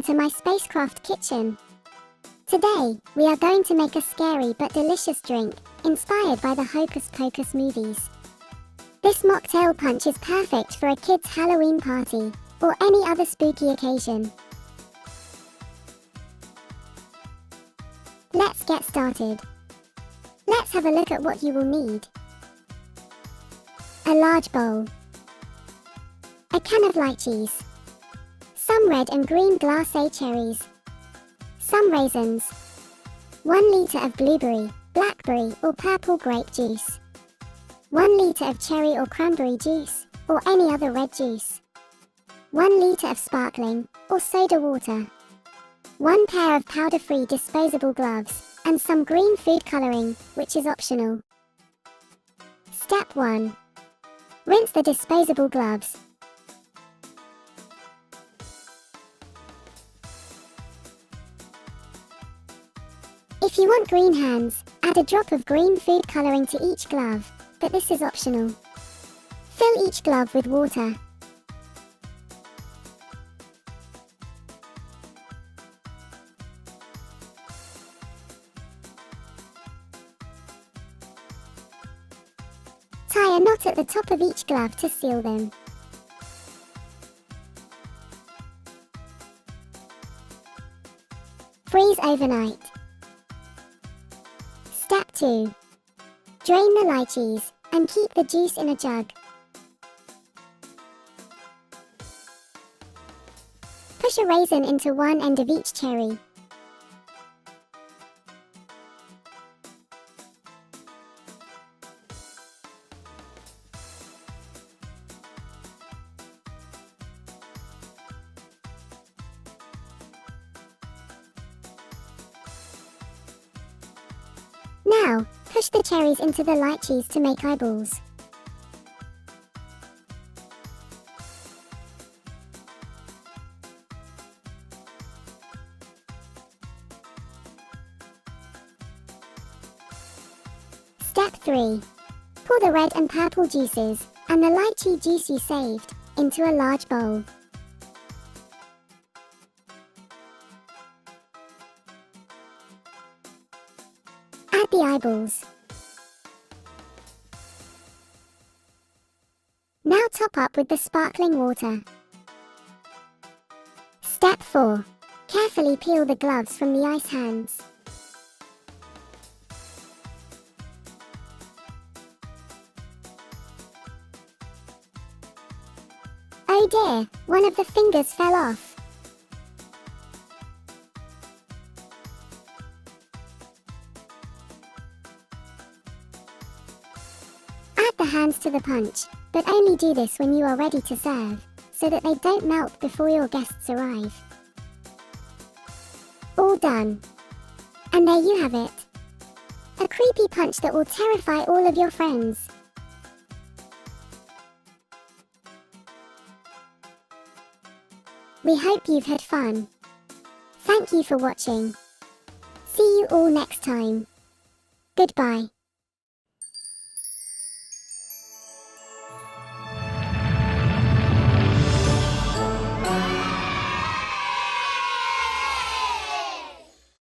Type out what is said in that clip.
to my spacecraft kitchen. Today, we are going to make a scary but delicious drink, inspired by the Hocus Pocus movies. This mocktail punch is perfect for a kid's Halloween party, or any other spooky occasion. Let's get started. Let's have a look at what you will need. A large bowl. A can of lychees. Some red and green glacé cherries. Some raisins. 1 litre of blueberry, blackberry or purple grape juice. 1 litre of cherry or cranberry juice, or any other red juice. 1 litre of sparkling, or soda water. 1 pair of powder-free disposable gloves, and some green food colouring, which is optional. Step 1. Rinse the disposable gloves. If you want green hands, add a drop of green food colouring to each glove, but this is optional. Fill each glove with water. Tie a knot at the top of each glove to seal them. Freeze overnight. Step 2. Drain the lychees, and keep the juice in a jug. Push a raisin into one end of each cherry. Now, push the cherries into the lychees to make eyeballs. Step 3. Pour the red and purple juices, and the lychee juice you saved, into a large bowl. Add the eyeballs. Now top up with the sparkling water. Step 4. Carefully peel the gloves from the ice hands. Oh dear, one of the fingers fell off. Add the hands to the punch, but only do this when you are ready to serve, so that they don't melt before your guests arrive. All done. And there you have it. A creepy punch that will terrify all of your friends. We hope you've had fun. Thank you for watching. See you all next time. Goodbye.